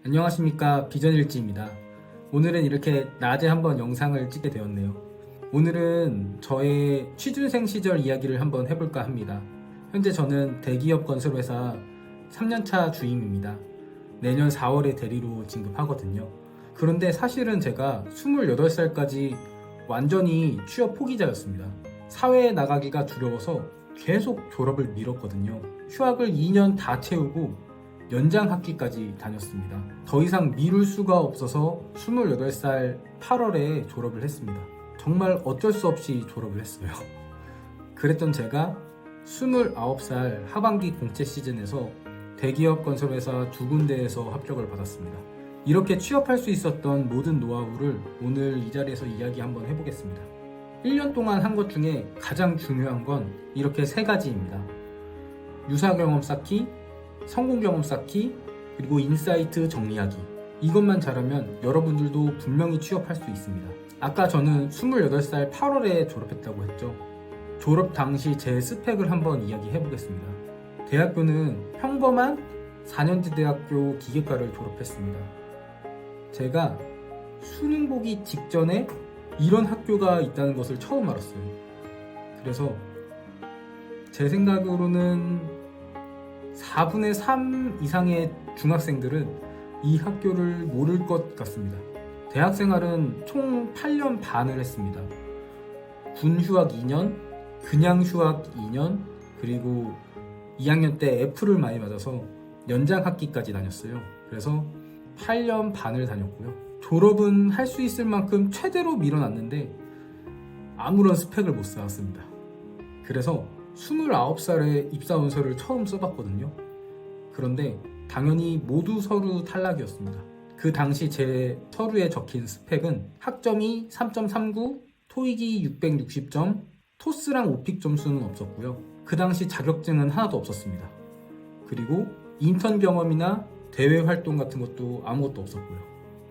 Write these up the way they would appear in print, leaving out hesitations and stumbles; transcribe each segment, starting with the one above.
안녕하십니까, 비전일지입니다. 오늘은 이렇게 낮에 한번 영상을 찍게 되었네요. 오늘은 저의 취준생 시절 이야기를 한번 해볼까 합니다. 현재 저는 대기업 건설회사 3년차 주임입니다. 내년 4월에 대리로 진급하거든요. 그런데 사실은 제가 28살까지 완전히 취업 포기자였습니다. 사회에 나가기가 두려워서 계속 졸업을 미뤘거든요. 휴학을 2년 다 채우고 연장 학기까지 다녔습니다. 더 이상 미룰 수가 없어서 28살 8월에 졸업을 했습니다. 정말 어쩔 수 없이 졸업을 했어요. 그랬던 제가 29살 하반기 공채 시즌에서 대기업 건설회사 2군데에서 합격을 받았습니다. 이렇게 취업할 수 있었던 모든 노하우를 오늘 이 자리에서 이야기 한번 해보겠습니다. 1년 동안 한 것 중에 가장 중요한 건 이렇게 3가지입니다. 유사 경험 쌓기, 성공 경험 쌓기, 그리고 인사이트 정리하기. 이것만 잘하면 여러분들도 분명히 취업할 수 있습니다. 아까 저는 28살 8월에 졸업했다고 했죠. 졸업 당시 제 스펙을 한번 이야기해 보겠습니다. 대학교는 평범한 4년제 대학교 기계과를 졸업했습니다. 제가 수능 보기 직전에 이런 학교가 있다는 것을 처음 알았어요. 그래서 제 생각으로는 4분의 3 이상의 중학생들은 이 학교를 모를 것 같습니다. 대학 생활은 총 8년 반을 했습니다. 군 휴학 2년, 그냥 휴학 2년, 그리고 2학년 때 F를 많이 맞아서 연장 학기까지 다녔어요. 그래서 8년 반을 다녔고요. 졸업은 할 수 있을 만큼 최대로 밀어놨는데 아무런 스펙을 못 쌓았습니다. 그래서 29살에 입사원서를 처음 써봤거든요. 그런데 당연히 모두 서류 탈락이었습니다. 그 당시 제 서류에 적힌 스펙은 학점이 3.39, 토익이 660점, 토스랑 오픽 점수는 없었고요. 그 당시 자격증은 하나도 없었습니다. 그리고 인턴 경험이나 대외 활동 같은 것도 아무것도 없었고요.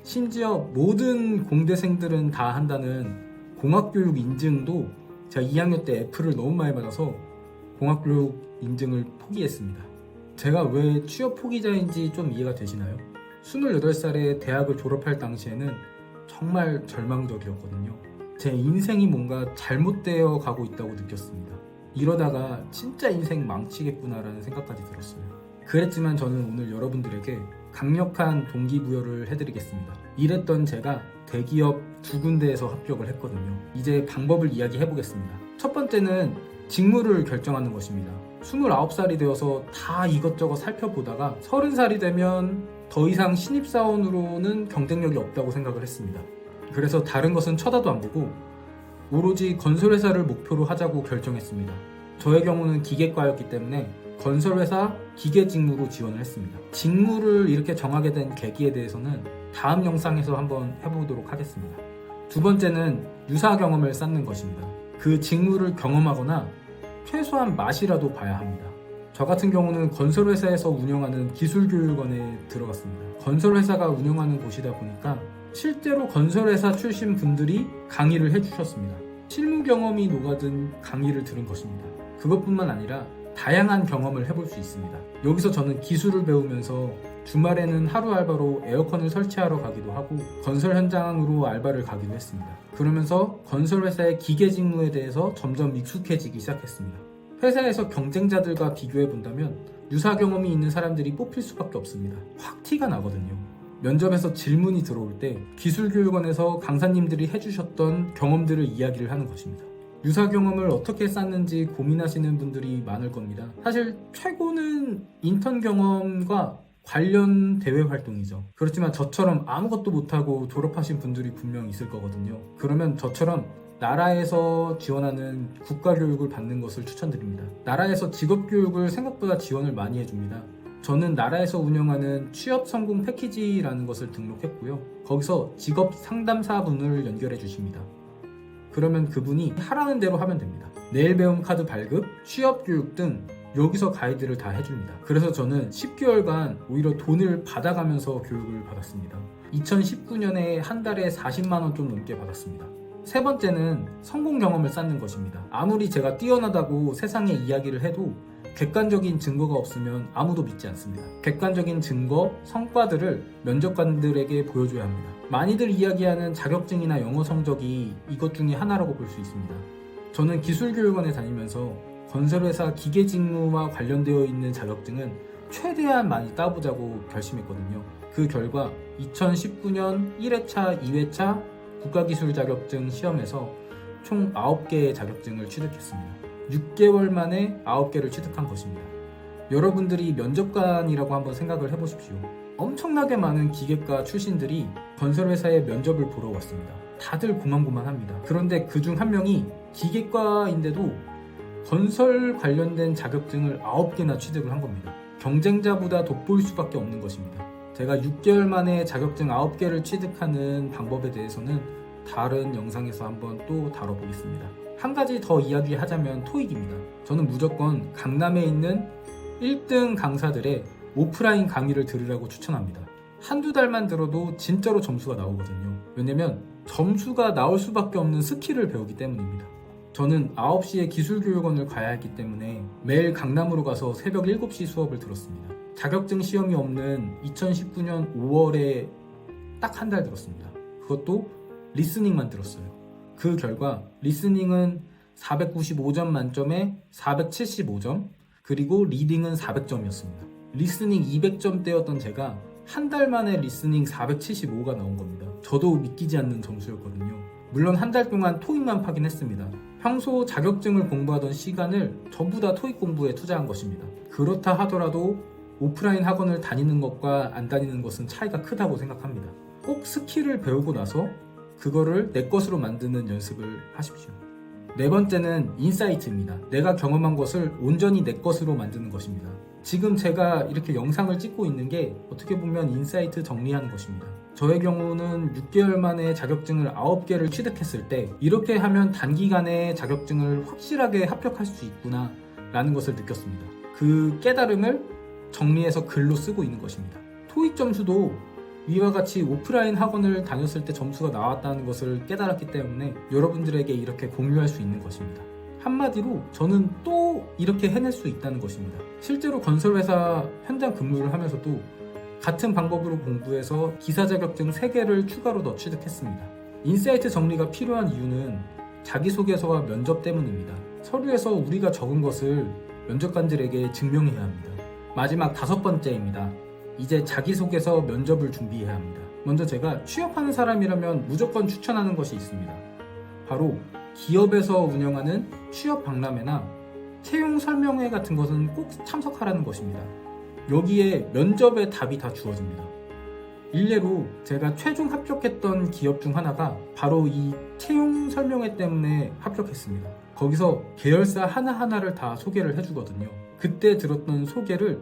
심지어 모든 공대생들은 다 한다는 공학교육 인증도 제가 2학년 때 F를 너무 많이 받아서 공학교육 인증을 포기했습니다. 제가 왜 취업 포기자인지 좀 이해가 되시나요? 28살에 대학을 졸업할 당시에는 정말 절망적이었거든요. 제 인생이 뭔가 잘못되어 가고 있다고 느꼈습니다. 이러다가 진짜 인생 망치겠구나라는 생각까지 들었어요. 그랬지만 저는 오늘 여러분들에게 강력한 동기부여를 해드리겠습니다. 이랬던 제가 대기업 2군데에서 합격을 했거든요. 이제 방법을 이야기해보겠습니다. 첫 번째는 직무를 결정하는 것입니다. 29살이 되어서 다 이것저것 살펴보다가 30살이 되면 더 이상 신입사원으로는 경쟁력이 없다고 생각을 했습니다. 그래서 다른 것은 쳐다도 안 보고 오로지 건설회사를 목표로 하자고 결정했습니다. 저의 경우는 기계과였기 때문에 건설회사 기계 직무로 지원을 했습니다. 직무를 이렇게 정하게 된 계기에 대해서는 다음 영상에서 한번 해보도록 하겠습니다. 두 번째는 유사 경험을 쌓는 것입니다. 그 직무를 경험하거나 최소한 맛이라도 봐야 합니다. 저 같은 경우는 건설회사에서 운영하는 기술교육원에 들어갔습니다. 건설회사가 운영하는 곳이다 보니까 실제로 건설회사 출신 분들이 강의를 해주셨습니다. 실무 경험이 녹아든 강의를 들은 것입니다. 그것뿐만 아니라 다양한 경험을 해볼 수 있습니다. 여기서 저는 기술을 배우면서 주말에는 하루 알바로 에어컨을 설치하러 가기도 하고 건설 현장으로 알바를 가기도 했습니다. 그러면서 건설회사의 기계 직무에 대해서 점점 익숙해지기 시작했습니다. 회사에서 경쟁자들과 비교해 본다면 유사 경험이 있는 사람들이 뽑힐 수밖에 없습니다. 확 티가 나거든요. 면접에서 질문이 들어올 때 기술교육원에서 강사님들이 해주셨던 경험들을 이야기를 하는 것입니다. 유사 경험을 어떻게 쌓는지 고민하시는 분들이 많을 겁니다. 사실 최고는 인턴 경험과 관련 대외 활동이죠. 그렇지만 저처럼 아무것도 못하고 졸업하신 분들이 분명 있을 거거든요. 그러면 저처럼 나라에서 지원하는 국가교육을 받는 것을 추천드립니다. 나라에서 직업교육을 생각보다 지원을 많이 해줍니다. 저는 나라에서 운영하는 취업 성공 패키지라는 것을 등록했고요. 거기서 직업 상담사분을 연결해 주십니다. 그러면 그분이 하라는 대로 하면 됩니다. 내일 배움 카드 발급, 취업 교육 등 여기서 가이드를 다 해줍니다. 그래서 저는 10개월간 오히려 돈을 받아가면서 교육을 받았습니다. 2019년에 한 달에 40만 원 좀 넘게 받았습니다. 세 번째는 성공 경험을 쌓는 것입니다. 아무리 제가 뛰어나다고 세상에 이야기를 해도 객관적인 증거가 없으면 아무도 믿지 않습니다. 객관적인 증거, 성과들을 면접관들에게 보여줘야 합니다. 많이들 이야기하는 자격증이나 영어 성적이 이것 중에 하나라고 볼 수 있습니다. 저는 기술교육원에 다니면서 건설회사 기계직무와 관련되어 있는 자격증은 최대한 많이 따보자고 결심했거든요. 그 결과 2019년 1회차, 2회차 국가기술 자격증 시험에서 총 9개의 자격증을 취득했습니다. 6개월 만에 9개를 취득한 것입니다. 여러분들이 면접관이라고 한번 생각을 해보십시오. 엄청나게 많은 기계과 출신들이 건설회사에 면접을 보러 왔습니다. 다들 고만고만합니다. 그런데 그중 한 명이 기계과인데도 건설 관련된 자격증을 9개나 취득을 한 겁니다. 경쟁자보다 돋보일 수밖에 없는 것입니다. 제가 6개월 만에 자격증 9개를 취득하는 방법에 대해서는 다른 영상에서 한번 또 다뤄보겠습니다. 한 가지 더 이야기하자면 토익입니다. 저는 무조건 강남에 있는 1등 강사들의 오프라인 강의를 들으라고 추천합니다. 한두 달만 들어도 진짜로 점수가 나오거든요. 왜냐면 점수가 나올 수밖에 없는 스킬을 배우기 때문입니다. 저는 9시에 기술교육원을 가야 했기 때문에 매일 강남으로 가서 새벽 7시 수업을 들었습니다. 자격증 시험이 없는 2019년 5월에 딱 한 달 들었습니다. 그것도 리스닝만 들었어요. 그 결과 리스닝은 495점 만점에 475점, 그리고 리딩은 400점이었습니다. 리스닝 200점대였던 제가 한 달 만에 리스닝 475가 나온 겁니다. 저도 믿기지 않는 점수였거든요. 물론 한 달 동안 토익만 파긴 했습니다. 평소 자격증을 공부하던 시간을 전부 다 토익 공부에 투자한 것입니다. 그렇다 하더라도 오프라인 학원을 다니는 것과 안 다니는 것은 차이가 크다고 생각합니다. 꼭 스킬을 배우고 나서 그거를 내 것으로 만드는 연습을 하십시오. 네 번째는 인사이트입니다. 내가 경험한 것을 온전히 내 것으로 만드는 것입니다. 지금 제가 이렇게 영상을 찍고 있는 게 어떻게 보면 인사이트 정리하는 것입니다. 저의 경우는 6개월 만에 자격증을 9개를 취득했을 때 이렇게 하면 단기간에 자격증을 확실하게 합격할 수 있구나 라는 것을 느꼈습니다. 그 깨달음을 정리해서 글로 쓰고 있는 것입니다. 토익 점수도 위와 같이 오프라인 학원을 다녔을 때 점수가 나왔다는 것을 깨달았기 때문에 여러분들에게 이렇게 공유할 수 있는 것입니다. 한마디로 저는 또 이렇게 해낼 수 있다는 것입니다. 실제로 건설회사 현장 근무를 하면서도 같은 방법으로 공부해서 기사 자격증 3개를 추가로 더 취득했습니다. 인사이트 정리가 필요한 이유는 자기소개서와 면접 때문입니다. 서류에서 우리가 적은 것을 면접관들에게 증명해야 합니다. 마지막 5번째입니다. 이제 자기소개서 면접을 준비해야 합니다. 먼저 제가 취업하는 사람이라면 무조건 추천하는 것이 있습니다. 바로 기업에서 운영하는 취업 박람회나 채용 설명회 같은 것은 꼭 참석하라는 것입니다. 여기에 면접의 답이 다 주어집니다. 일례로 제가 최종 합격했던 기업 중 하나가 바로 이 채용 설명회 때문에 합격했습니다. 거기서 계열사 하나하나를 다 소개를 해주거든요. 그때 들었던 소개를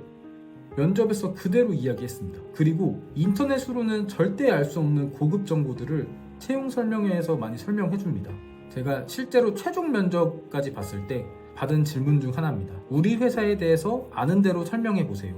면접에서 그대로 이야기했습니다. 그리고 인터넷으로는 절대 알 수 없는 고급 정보들을 채용 설명회에서 많이 설명해줍니다. 제가 실제로 최종 면접까지 봤을 때 받은 질문 중 하나입니다. 우리 회사에 대해서 아는 대로 설명해보세요.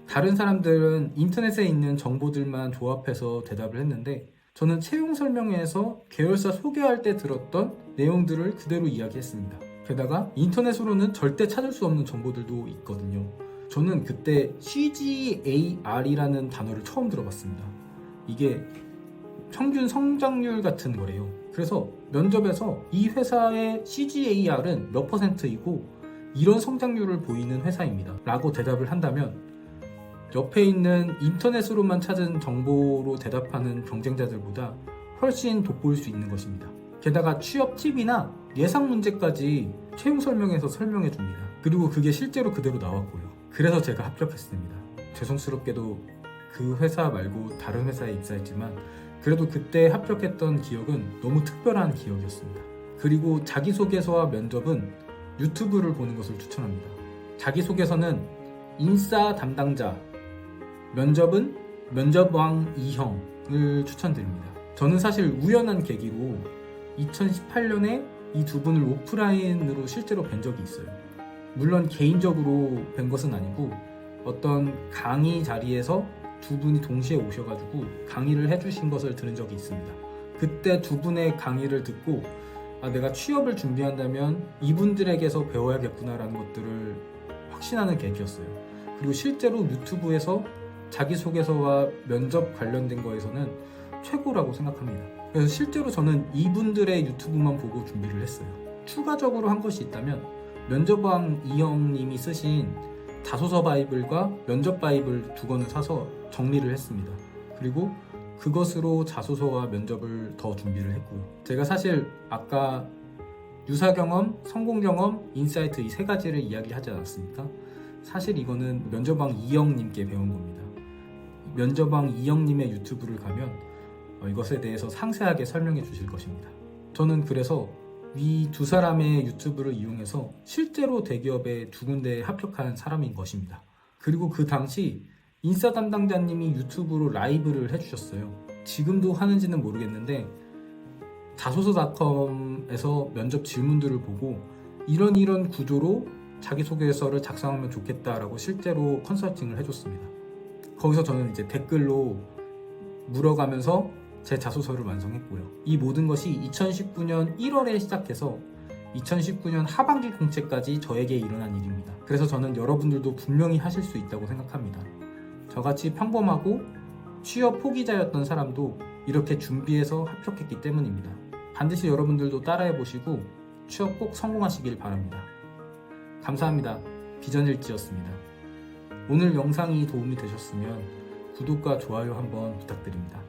다른 사람들은 인터넷에 있는 정보들만 조합해서 대답을 했는데 저는 채용 설명회에서 계열사 소개할 때 들었던 내용들을 그대로 이야기했습니다. 게다가 인터넷으로는 절대 찾을 수 없는 정보들도 있거든요. 저는 그때 CGAR이라는 단어를 처음 들어봤습니다. 이게 평균 성장률 같은 거래요. 그래서 면접에서 이 회사의 CGAR은 몇 %이고 이런 성장률을 보이는 회사입니다 라고 대답을 한다면 옆에 있는 인터넷으로만 찾은 정보로 대답하는 경쟁자들보다 훨씬 돋보일 수 있는 것입니다. 게다가 취업 팁이나 예상 문제까지 채용 설명에서 설명해 줍니다. 그리고 그게 실제로 그대로 나왔고요. 그래서 제가 합격했습니다. 죄송스럽게도 그 회사 말고 다른 회사에 입사했지만 그래도 그때 합격했던 기억은 너무 특별한 기억이었습니다. 그리고 자기소개서와 면접은 유튜브를 보는 것을 추천합니다. 자기소개서는 인싸 담당자, 면접은 면접왕 이형을 추천드립니다. 저는 사실 우연한 계기로 2018년에 이 두 분을 오프라인으로 실제로 뵌 적이 있어요. 물론 개인적으로 뵌 것은 아니고 어떤 강의 자리에서 두 분이 동시에 오셔가지고 강의를 해주신 것을 들은 적이 있습니다. 그때 두 분의 강의를 듣고 내가 취업을 준비한다면 이분들에게서 배워야겠구나라는 것들을 확신하는 계기였어요. 그리고 실제로 유튜브에서 자기소개서와 면접 관련된 거에서는 최고라고 생각합니다. 그래서 실제로 저는 이분들의 유튜브만 보고 준비를 했어요. 추가적으로 한 것이 있다면 면접왕 이영님이 쓰신 자소서 바이블과 면접 바이블 두 권을 사서 정리를 했습니다. 그리고 그것으로 자소서와 면접을 더 준비를 했고요. 제가 사실 아까 유사 경험, 성공 경험, 인사이트 이 세 가지를 이야기하지 않았습니까? 사실 이거는 면접왕 이영님께 배운 겁니다. 면접왕 이영님의 유튜브를 가면 이것에 대해서 상세하게 설명해 주실 것입니다. 저는 그래서 이 두 사람의 유튜브를 이용해서 실제로 대기업에 두 군데에 합격한 사람인 것입니다. 그리고 그 당시 인싸 담당자님이 유튜브로 라이브를 해주셨어요. 지금도 하는지는 모르겠는데 자소서닷컴에서 면접 질문들을 보고 이런 구조로 자기소개서를 작성하면 좋겠다라고 실제로 컨설팅을 해줬습니다. 거기서 저는 이제 댓글로 물어가면서 제 자소서를 완성했고요. 이 모든 것이 2019년 1월에 시작해서 2019년 하반기 공채까지 저에게 일어난 일입니다. 그래서 저는 여러분들도 분명히 하실 수 있다고 생각합니다. 저같이 평범하고 취업 포기자였던 사람도 이렇게 준비해서 합격했기 때문입니다. 반드시 여러분들도 따라해보시고 취업 꼭 성공하시길 바랍니다. 감사합니다. 비전일지였습니다. 오늘 영상이 도움이 되셨으면 구독과 좋아요 한번 부탁드립니다.